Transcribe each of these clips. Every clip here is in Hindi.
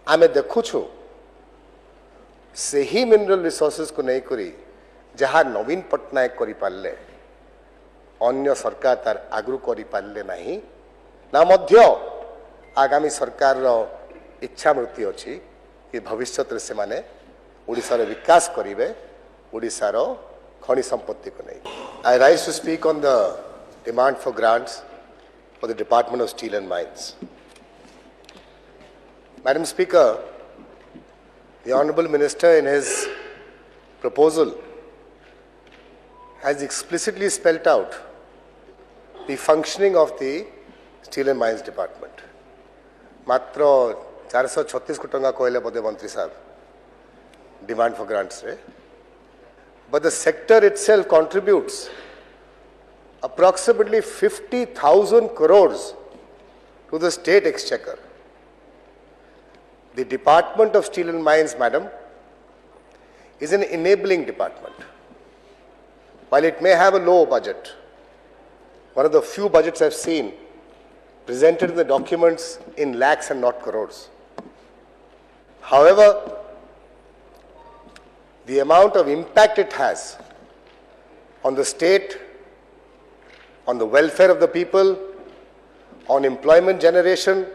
आमे देखुछु से ही मिनरल रिसोर्सेस को नहीं करी जहाँ नवीन पट्टनायक करी पारले अन्य सरकार तार आगु करी पारले नहीं ना मध्य आगामी सरकार रो इच्छा मृत्यु अच्छी कि भविष्य से माने ओडिशा रो विकास करिवे ओडिशा रो खनि संपत्ति को नहीं। I rise to speak on the demand for grants for the department of steel and mines. Madam Speaker, the Honourable Minister in his proposal has explicitly spelt out the functioning of the Steel and Mines Department. मात्र 436 कोटी टंका कहले बोधे मंत्री साहब डिमांड फॉर ग्रांट्स रे, but the sector itself contributes approximately 50,000 crores to the state exchequer. The Department of Steel and Mines, madam, is an enabling department. While it may have a low budget, one of the few budgets I've seen presented in the documents in lakhs and not crores. However, the amount of impact it has on the state, on the welfare of the people, on employment generation,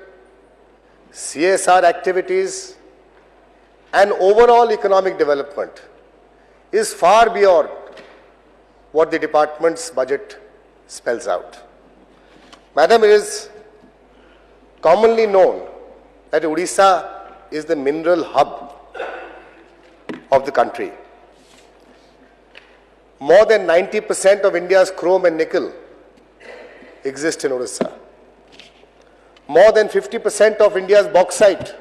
CSR activities and overall economic development is far beyond what the department's budget spells out. Madam, it is commonly known that Odisha is the mineral hub of the country. More than 90% of India's chrome and nickel exist in Odisha. More than 50% of India's bauxite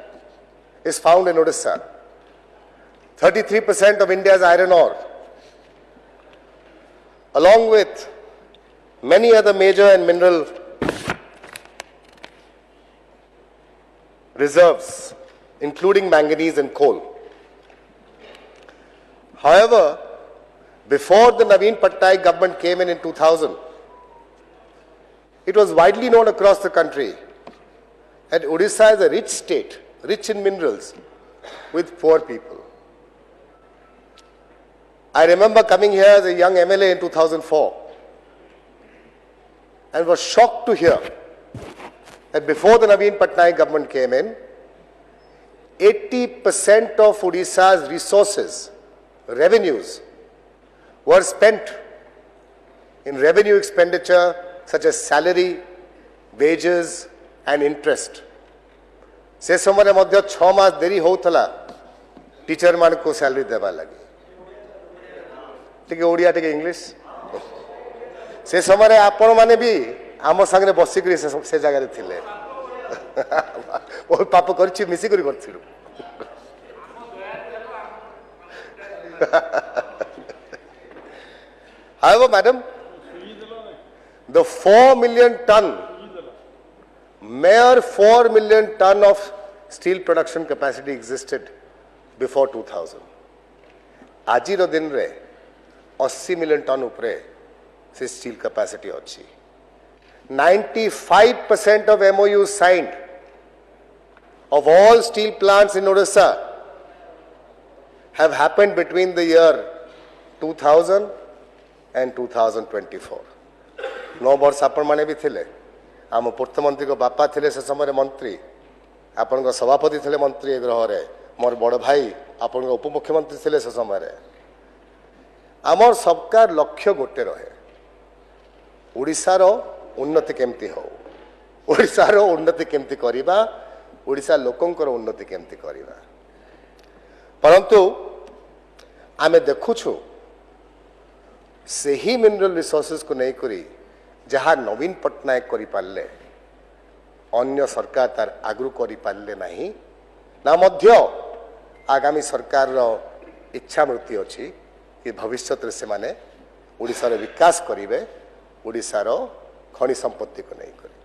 is found in Odisha. 33% of India's iron ore, along with many other major and mineral reserves, including manganese and coal. However, before the Naveen Patnaik government came in 2000, it was widely known across the country that Odisha is a rich state, rich in minerals, with poor people. I remember coming here as a young MLA in 2004 and was shocked to hear that before the Naveen Patnaik government came in, 80% of Odisha's resources, revenues, were spent in revenue expenditure such as salary, wages, and interest. से समय मध्य 6 मास देरी होता टीचर मान को सैलरी देवा लगी। ठीक है, ओडिया ठीक इंग्लिश से समय आपण माने भी आम संगे बसिक से जगह थिले बहुत पाप कर मिसिक कर However, madam, the 4 million ton, mere 4 million ton of steel production capacity existed before 2000. आज रो दिन रे 80 million ton उपरे से steel capacity अच्छी. 95% of MOUs signed of all steel plants in Odisha have happened between the year 2000 and 2024. 9 वर्ष आपण माने भी थिले आम पूर्त मंत्री को बापा थिले से समय मंत्री आपण को सभापति थिले मंत्री गृह रे मोर बड़ भाई आपण को उपमुख्यमंत्री थिले से समय रे आमर सबकार लक्ष्य गोटे रहे ओडिशा रो उन्नति केमती हो ओडिशा रो उन्नति केमती करिबा ओडिशा लोकंकर उन्नति केमती करिबा परंतु आमे देखुछु से ही मिनरल रिसोर्सेस को नहीं करी जहाँ नवीन पट्टनायक करी पारले अन्य सरकार तार आगु करी पारले नहीं ना मध्य आगामी सरकार रो इच्छा मृत्यु अच्छी कि भविष्य से माने ओडिशा रो विकास करिवे ओडिशा रो खनि संपत्ति को नहीं करी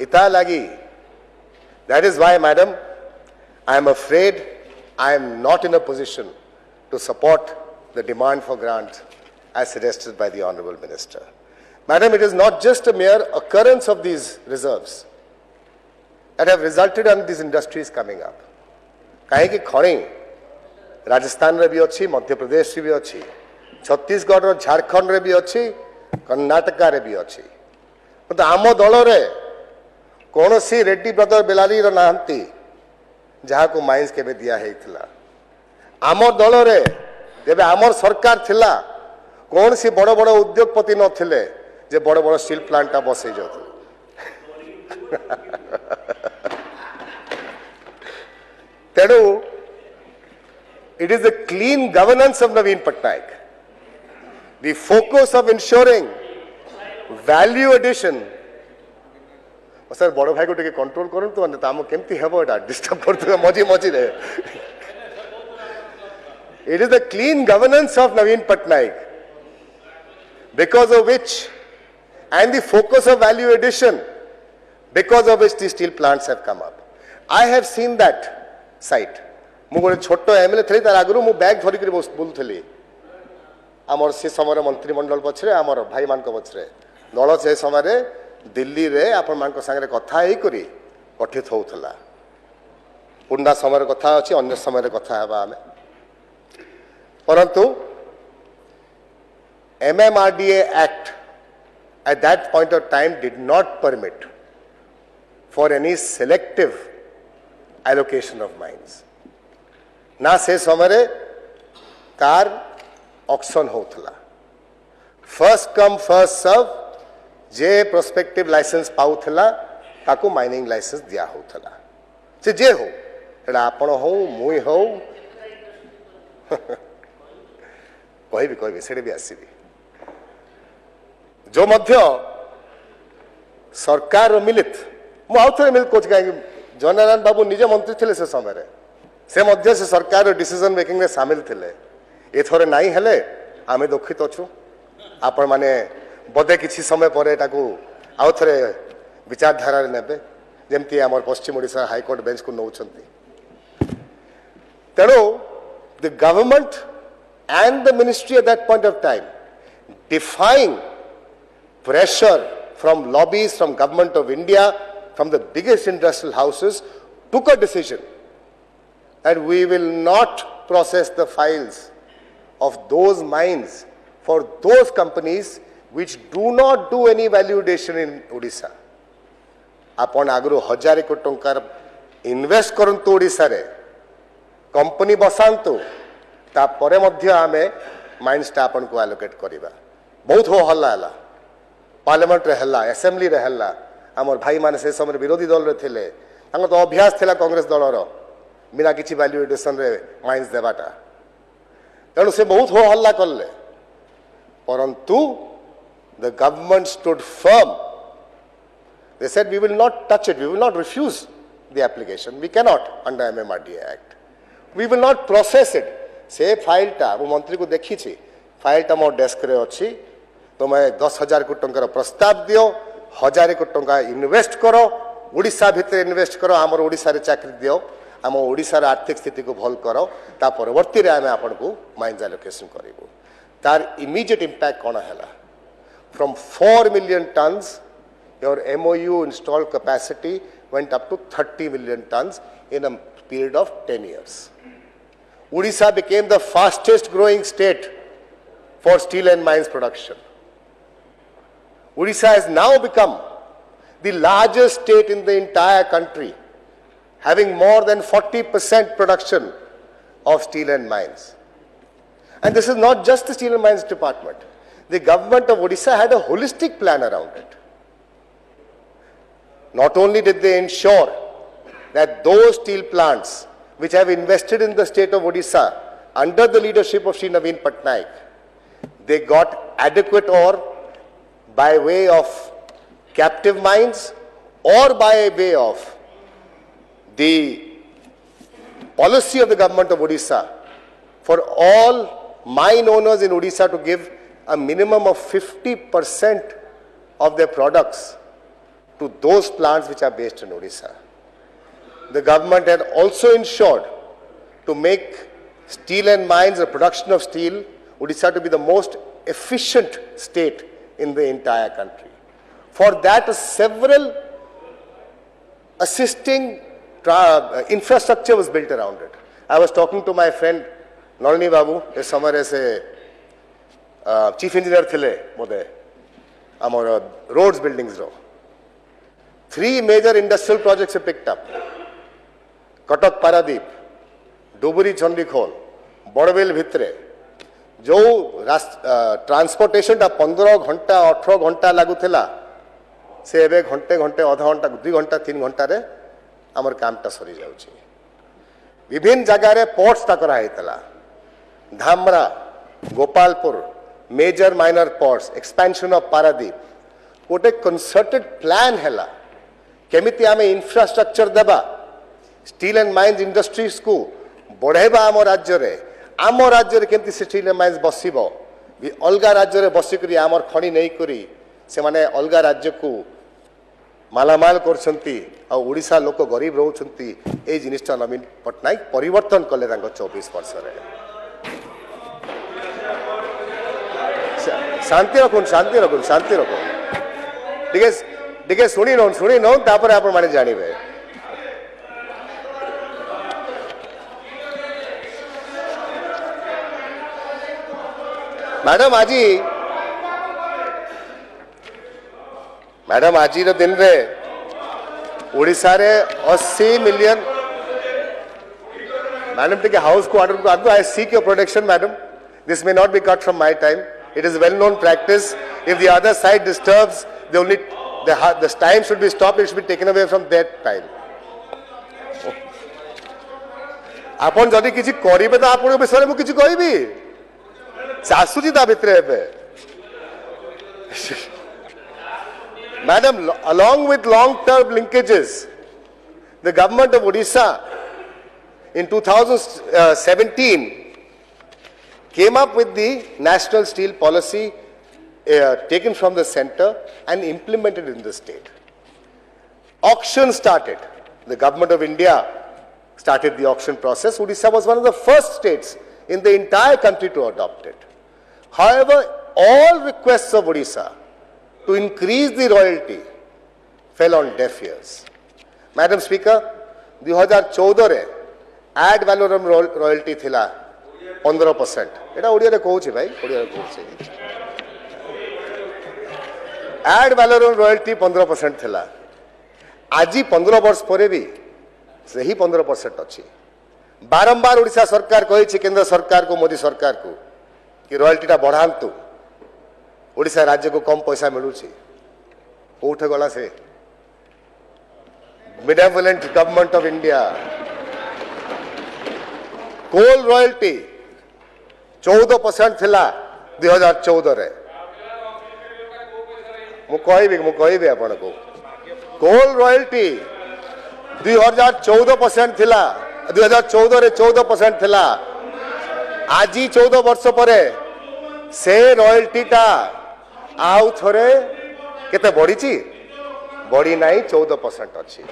इता लगी that is why madam I am afraid I am not in a position to support the demand for grants as suggested by the Honourable Minister. Madam, it is not just a mere occurrence of these reserves. that have resulted in these industries coming up. कहीं कि खणी राजस्थान रे भी अच्छी, मध्य प्रदेश रे भी अच्छी, छत्तीसगढ़ और झारखंड रे भी अच्छी, कर्नाटक रे भी अच्छी. तो आम दल रे कौन सी रेड्डी ब्रदर बेलाली नाहंती जहाँ को माइंस केबे दिया हेइथिला. आम दल रे जेबे आमर सरकार थिला कौन सी बड़ बड़ उद्योगपति नथिले जे बड़ बड़ स्टील प्लांट बसई जाते. तेणु it is the clean governance of Naveen Patnaik, the focus of ensuring value addition. Sir बड़ भाई को टिके कंट्रोल करंतु अन्य तामो केमती हेबो एटा डिस्टर्ब करतु मजी मजी रे. It is the clean governance of Naveen Patnaik, because of which, and the focus of value addition, because of which the steel plants have come up. I have seen that site. मु गोटे छोट एमएलए थी तार आगु मु बैग धरिक बुलूली आमर से समय मंत्रिमंडल पछरे आमर भाई मान पछरे दल से समय दिल्ली रे आपण मान संगे कथा करी गठित होउथला. पुंडा समय कथा अच्छी अन्य समय कथा हेबा आमे. परंतु MMRDA Act at that point of time did not permit for any selective allocation of mines. ना से समय कार ऑक्शन होथला. फर्स्ट कम फर्स्ट सर्व जे प्रोस्पेक्टिव लाइसेंस पाउथला ताको माइनिंग लाइसेंस दिया होथला. से जे हो एडा आपण हो मुई हो कहबी से भी आसबी जो मध्य सरकार मिलित मु आउ थे मिलित कह कहीं जननारायण बाबू निजे मंत्री थे से समय से मध्य से सरकार डिसीजन मेकिंग में सामिल थे. एथरे नाई हेले आमे दुखित अच्छु. आपण माने बदे किसी समय पर आउ थे विचारधारा नेबे जमती आमर पश्चिम ओडिशा हाईकोर्ट बेंच को नौचंती. तेणु the government and the ministry at that point of time, defying pressure from lobbies, from government of India, from the biggest industrial houses, took a decision that we will not process the files of those mines for those companies which do not do any value addition in Odisha. Upon agro 1000 कोटी टंकार इन्वेस्ट करंतु ओडिसा रे कंपनी बसांतु तापरे मध्य आमे माइंस टा आपन को एलोकेट करिबा. बहुत हो हल्ला हला पार्लियामेंट रे हल्ला, असेंबली रे हल्ला. हमर भाई माने से समय विरोधी दल रे थिले तांको तो अभ्यास थिला कांग्रेस दल रो बिना किछि वैल्यू एडिशन रे माइंस देबाटा. तेणु से बहुत हो हल्ला करले. परंतु the government stood firm. They said we will not touch it, we will not refuse the application, we cannot under MMRDA Act, we will not process it. से फाइलटा मु मंत्री को देखी छी, फाइलटा मो डेस्क रे अछि. तुम 10,000 कोटी टंकार प्रस्ताव दियो, 1000 कोटी टंका इन्वेस्ट करो, ओडिशा भितर इन्वेस्ट करो, आमर ओडिशा रे चाकरी दियो, आम ओडिशा रे आर्थिक स्थिति को भल करो, ता परवर्ती रे आमे आपन को माइंस एलोकेशन करिवो. तार इमीडिएट इंपैक्ट कोन हैला. From 4 million tons your MOU installed capacity went up to 30 million tons in a period of 10 years. Odisha became the fastest growing state for steel and mines production. Odisha has now become the largest state in the entire country, having more than 40% production of steel and mines. And this is not just the Steel and Mines Department. The government of Odisha had a holistic plan around it. Not only did they ensure that those steel plants which have invested in the state of Odisha under the leadership of Shri Naveen Patnaik, they got adequate ore by way of captive mines or by way of the policy of the government of Odisha for all mine owners in Odisha to give a minimum of 50% of their products to those plants which are based in Odisha. The government had also ensured to make steel and mines, the production of steel, Odisha to be the most efficient state in the entire country. For that, several assisting infrastructure was built around it. I was talking to my friend Nalini Babu, a summer as a chief engineer thile mode amar roads buildings ro. 3 major industrial projects are picked up. Katak Paradeep, Duburi Chandikhol, Bodavil Bhitre. जो ट्रांसपोर्टेशन टा 15 घंटा 18 घंटा लागुला से एबे घंटे घंटे आधा घंटा 2 घंटा 3 घंटा रे हमर कामटा सरी जाउची विभिन्न जगह रे पोर्ट्स ता करा हेतला Dhamra Gopalpur major minor ports expansion of Paradip गोटे कंसर्टेड प्लान हैला केमिति आमे इंफ्रास्ट्रक्चर देबा स्टील एंड माइंस इंडस्ट्रीज को बढ़ेबा आम राज्य रे आम राज्य रे केमिति स्टील एंड माइंस बसिबो अलग राज्य रे बसिकरी आमर खणी नहीं करी से माने अलग राज्य को मालामाल करछंती आ ओडिसा लोक गरीब रहउछंती ए जिनिसटा नवीन पटनायक परिवर्तन कले तांको 24 वर्ष रे शांति रखुन टिके सुनी न तापर आपण माने जानिबे मैडम आज दिन रे ओडिसा रे 80 मिलियन मैडम टिके हाउस को ऑर्डर को आगो आई seek your protection madam this may not be cut from my time it is well known practice if the other side disturbs the only the time should be stop it should be taken away from that time आपण जदि किछि करिवे त आपण विषय मु किछि कहबी सासुजी ता भितरे हेबे Madam, along with long-term linkages, the government of Odisha in 2017 came up with the national steel policy taken from the center and implemented in the state. Auction started. The government of India started the auction process. Odisha was one of the first states in the entire country to adopt it. However, all requests of Odisha to increase the royalty fell on deaf ears. Madam Speaker, 2014 रे ad valorem royalty थिला 15%. एटा ओडिया रे कहूची भाई, ओडिया रे कहूची. Ad valorem royalty 15% थिला. आजी 15 वर्ष परे भी सही 15% अछि. बारंबार ओडिशा सरकार कहिछि केंद्र सरकार को मोदी सरकार को कि रॉयल्टी टा बढ़ांतु ओडिशा राज्य को कम पैसा मिलुछि कोठे गला से benevolent government of India coal royalty 14% थिला 2014 रे मु कहबी आपण को कोल रॉयल्टी 2014% थिला 2014 रे 14% थिला आजी 14 वर्ष परे से रॉयल्टी टा आउ थरे केते बढ़ी बढ़ी नहीं 14% अच्छी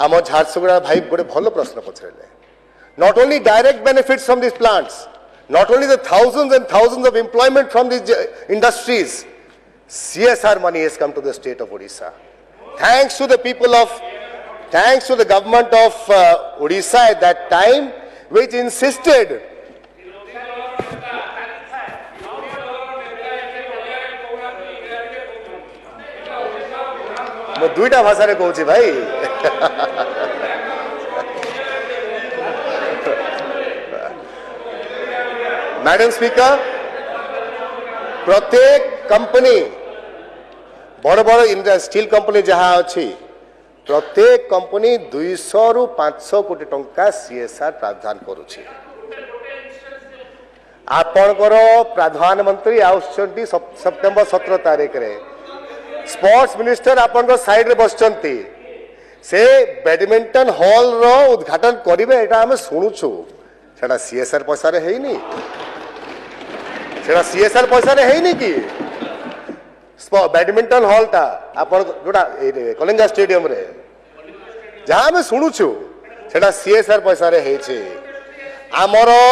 आम झारसुगुड़ा भाई गोटे भल प्रश्न पचरले not only direct benefits from this plants not only the thousands and thousands of employment from this industries CSR money has come to the state of Odisha thanks to the people of thanks to the government of Odisha at that time which insisted मैं दुईटा भाषा रे कहूची भाई मैडम स्पीकर प्रत्येक कंपनी बड़ बड़ स्टील कंपनी जहाँ अच्छी प्रत्येक कंपनी 200 रु 500 कोटी टंका CSR प्रावधान करुछि आपणकर प्रधानमंत्री आउछंती सेप्टेम्बर 17 तारीख रे स्पोर्ट्स मिनिस्टर आपन साइड रे बसचंती से बैडमिंटन हॉल रो उद्घाटन करिवे एटा हम सुनुछु सेटा CSR पैसा रे हेइनी सेटा CSR पैसा रे हेइनी की बैडमिंटन हॉल टा आपन जोटा कलिंगा स्टेडियम रे जहां हम सुनुछु सेटा CSR पैसा रे हेइछे हमरो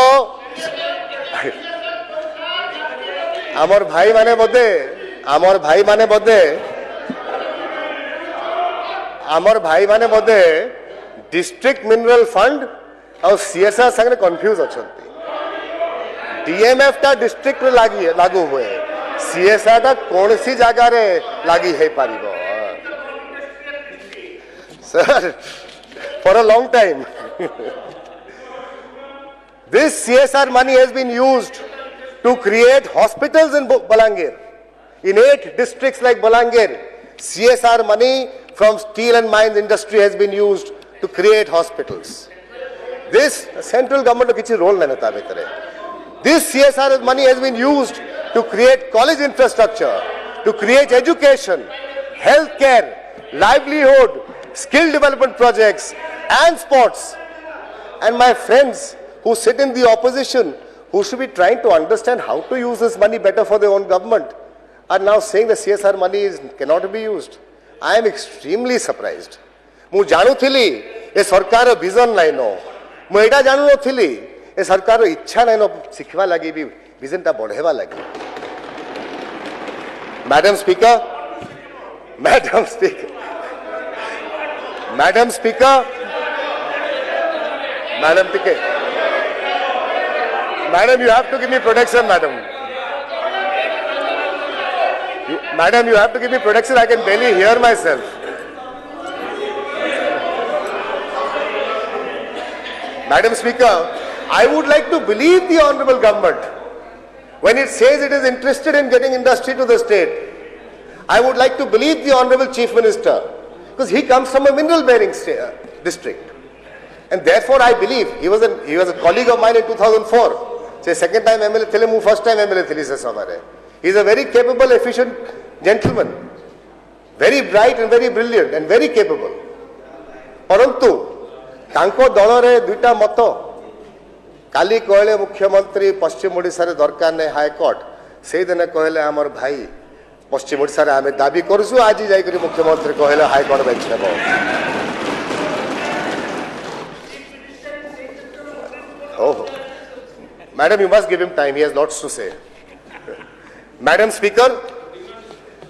हमर भाई माने बदे आमर भाई माने बोधे डिस्ट्रिक्ट मिनरल फंड और सीएसआर संगे कंफ्यूज अछंती डीएमएफ टा डिस्ट्रिक्ट रे लागू हुए सीएसआर टा कौन सी जगह रे लागी है पारिबो sir for a long time this CSR money has been used to create hospitals in Balangir in 8 districts like Balangir CSR money from steel and mines industry has been used to create hospitals this central government kichi role nahi ta bhitere this CSR money has been used to create college infrastructure to create education health care livelihood skill development projects and sports and my friends who sit in the opposition, who should be trying to understand how to use this money better for their own government, are now saying the CSR money cannot be used. I am extremely surprised. ମୁଁ ଜାଣୁଥିଲି ଏ ସରକାର vision ନାଇଁ ନ ମୁଁ ଏଇଟା ଜାଣୁନଥିଲି ଏ ସରକାର ଇଚ୍ଛା ନାଇଁ ନ ଶିଖିବା ଲାଗି ବି vision ଟା ବଢେଇବା ଲାଗି Madam Speaker, Madam Tike. Madam, you have to give me protection, madam. Madam, you have to give me protection. I can barely hear myself. Madam Speaker, I would like to believe the honorable government when it says it is interested in getting industry to the state. I would like to believe the honorable Chief Minister because he comes from a mineral bearing district. And therefore, I believe he was a colleague of mine in 2004. Say second time MLA thile mu first time MLA thili se samare he is a very capable efficient gentleman very bright and very brilliant and very capable parantu tanko dalo re duita mato kali koile mukhyamantri paschim odisha re darkar ne high court sei dine koile amar bhai paschim odisha re ame dabi korsu aji jai kari mukhyamantri koile high court bench nebo oh Madam, you must give him time. He has lots to say. Madam Speaker,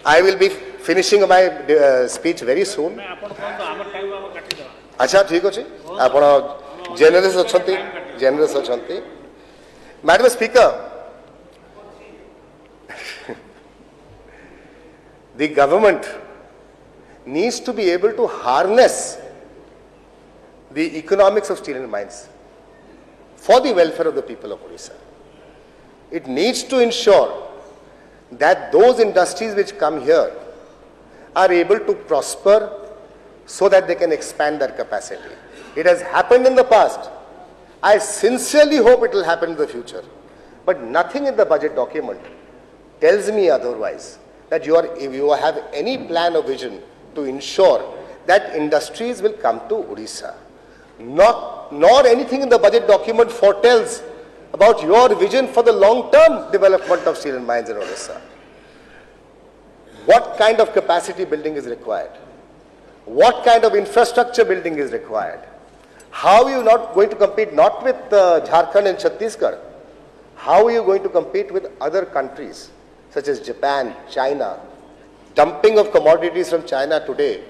I will be finishing my speech very soon. अच्छा ठीक अच्छे आपण generous अच्छी Madam Speaker, the government needs to be able to harness the economics of steel and mines for the welfare of the people of Odisha. It needs to ensure that those industries which come here are able to prosper so that they can expand their capacity. It has happened in the past. I sincerely hope it will happen in the future. But nothing in the budget document tells me otherwise, that if you have any plan or vision to ensure that industries will come to Odisha. Nor anything in the budget document foretells about your vision for the long-term development of steel and mines in Odisha. What kind of capacity building is required? What kind of infrastructure building is required? How are you not going to compete not with Jharkhand and Chhattisgarh? How are you going to compete with other countries such as Japan, China? Dumping of commodities from China today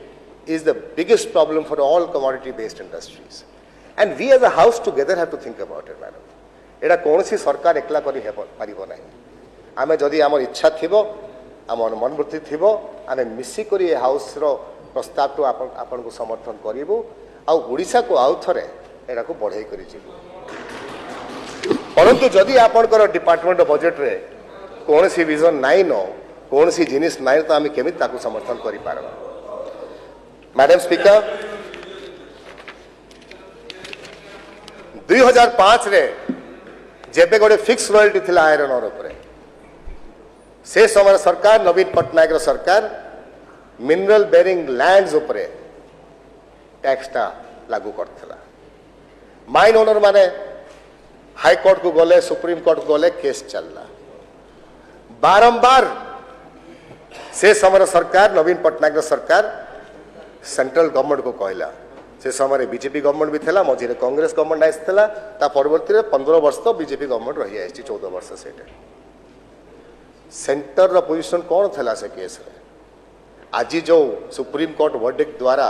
is the biggest problem for all commodity-based industries. And we as a house together have to think about it, madam. एटा कौन सी सरकार एकला करी पारिबो नाही आमे जदि आमर इच्छा थिबो आमर मनवृत्ति थिबो आमे मिसी करी ए हाउस रो प्रस्ताव तो आपन को समर्थन करिबो आ ओडिसा को आउ थरे एटा को बढ़ाई करी जिवो परंतु जदि आपन कर डिपार्टमेंट बजेट रे कौन सी विजन नाही न कौन सी जिनिस नाही तो आमे केमित ताको समर्थन करि पारबा मैडम स्पीकर 2005 रे जेबे गोटे फिक्स रॉयल्टी थिला आयरन ओर उपरे से समय सरकार नवीन पटनायक सरकार मिनरल बेरिंग लैंड्स उपरे टैक्सटा लागू करथिला माइन ओनर माने हाई कोर्ट को गले सुप्रीम कोर्ट को गले केस चलला बारंबार से समय सरकार नवीन पटनायक सरकार सेंट्रल गवर्नमेंट को कहला से समय बीजेपी गवर्नमेंट भी थिला मझिरे कांग्रेस गवर्नमेंट आइसथिला ता परवर्ती 15 वर्ष तो बीजेपी गवर्नमेंट रही आइछि 14 वर्ष सेटे सेंटर रो पोजीशन कोन थिला से केस रे आज जो सुप्रीम कोर्ट वर्डिक्ट द्वारा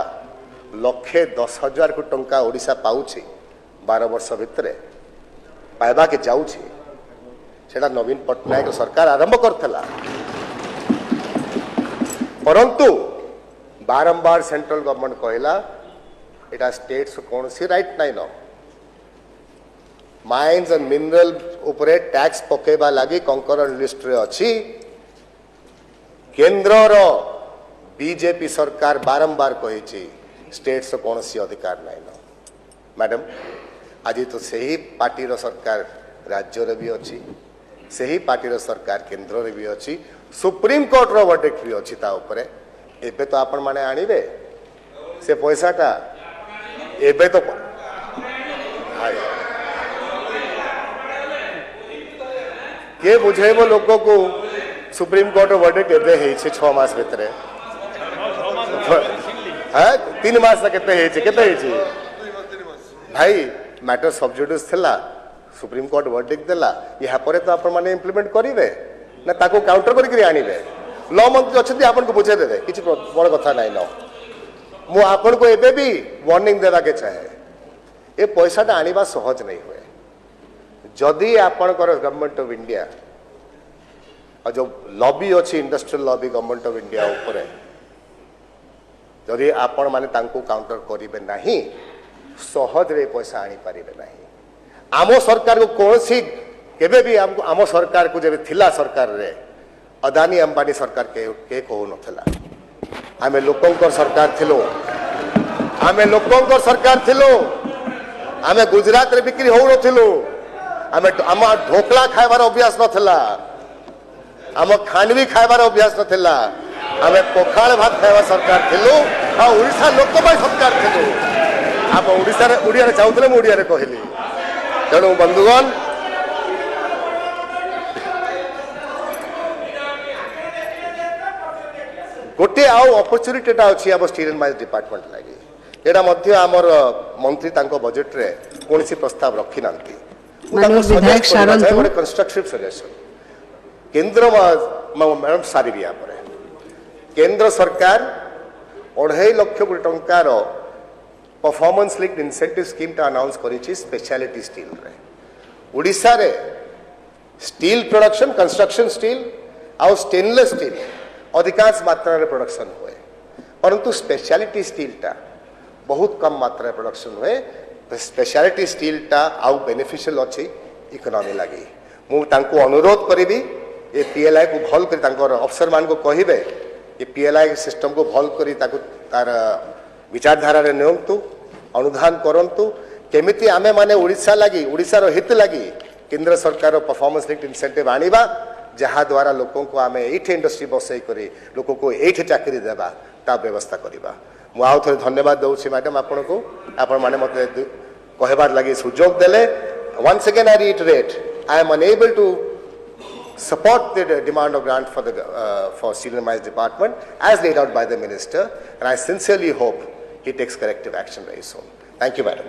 लक्षे 10,000 को टंका ओडिशा पाउछि 12 वर्ष भितर पाइबा के जाउछि सेटा नवीन पट्टनायक सरकार आरंभ करथला परंतु बारंबार सेंट्रल गवर्नमेंट कहला एटा स्टेट्स कौन सी right nine mines and mineral उपरे टैक्स पकेबा लगी कंकरन लिस्ट रे अछि केंद्र रो बीजेपी सरकार बारंबार कही स्टेट्स कौन सी अधिकार नाइन मैडम आज तो सही पार्टी रो सरकार राज्य रे भी अछि सही पार्टी रो सरकार केंद्र रे भी अछि सुप्रीम कोर्ट रो वर्डिक्ट भी अछि ता उपरे एबे तो आपण माने आनिबे से पैसाटा एबे तो के बुझेबो लोगों को सुप्रीम कोर्ट वर्डिक्ट एबे है 6 मास भितर है 3 मास केते है केते है भाई मैटर सब्जुडिस थिला सुप्रीम कोर्ट वर्डिक्ट देला या परे तो आपण माने इंप्लीमेंट करिवे ना ताको काउंटर करके आनिबे लॉ मंत्री अच्छे आपन को बुझे देबे किछि बड़ कथा नाही न मु आपन को एबे भी वार्निंग देवा के चाहे ए पैसाटा आनिबा सहज नहीं हुए जदि आपनकर गवर्नमेंट ऑफ इंडिया और जो लॉबी अच्छी industrial lobby government of India ऊपर जदि आपण माने तांको काउंटर करिवे नाही सहज रे पैसा आनी पारिबे नाही आमो सरकार को कौन सी केबे भी आमो सरकार को जब थिला सरकार रे अदानी अंबानी सरकार के कहू नथला आमे लोकंकर सरकार थिलो आमे लोकंकर सरकार थिलो आमे गुजरात रे बिक्री हो नथिलो आमे आम ढोकला खाइबार अभ्यास नथला आम खांडवी खाइबार अभ्यास नथला आमे पखाल भात खाइबा सरकार थिलो आ ओडिशा लोक पाई सरकार थिलो आप ओडिशा रे ओडिया रे चाहुतले मु ओडिया रे कहली तेणु बंधुगण गोटे आउ अपॉर्चुनिटीटा अच्छी आम स्टील एंड माइंस डिपार्टमेंट लगी एटा मध्य आमर मंत्री तांको बजेट रे कोनसी प्रस्ताव रखी नांती गोटे कंस्ट्रक्टिव सजेशन केंद्र मैडम सारी भी पर केंद्र सरकार 2.5 लाख कोटी टंकार परफॉर्मेंस लिंक्ड इंसेंटिव स्कीम टा अनाउंस करिछि स्पेशलिटी स्टील रे ओडिशा रे स्टील प्रोडक्शन कंस्ट्रक्शन स्टील आउ स्टेनलेस स्टील अधिकांश मात्रा रे प्रोडक्शन हुए परंतु स्पेशलिटी स्टील टा बहुत कम मात्रा रे प्रोडक्शन हुए स्पेशलिटी स्टील टा आउ बेनिफिशियल अछि इकोनॉमी लगी मु तांको अनुरोध करिबी ए पीएलआई को भल करी तांकर अफसर मान को कहिबे ए पीएलआई सिस्टम को भल करी ताको तार विचारधारा रे नियंतु अनुधान करंतु केमिति आमे माने ओडिशा लगी ओडिशा रो हित लगी केंद्र सरकार रो परफॉर्मेंस लिंक्ड इंसेंटिव आनिबा जहाँ द्वारा लोकों को आमे एठे इंडस्ट्री बसई करी लोकों को एठे चाकरी देबा ता व्यवस्था करिबा मु आउ थोड़े धन्यवाद दउछि मैडम आपण को आपण माने मते कहबार लगी सुजोग देले once again I reiterate I am unable to support the demand of grant for the for Steel and Mines Department as laid out by the minister and I sincerely hope he takes corrective action very soon. Thank you, madam.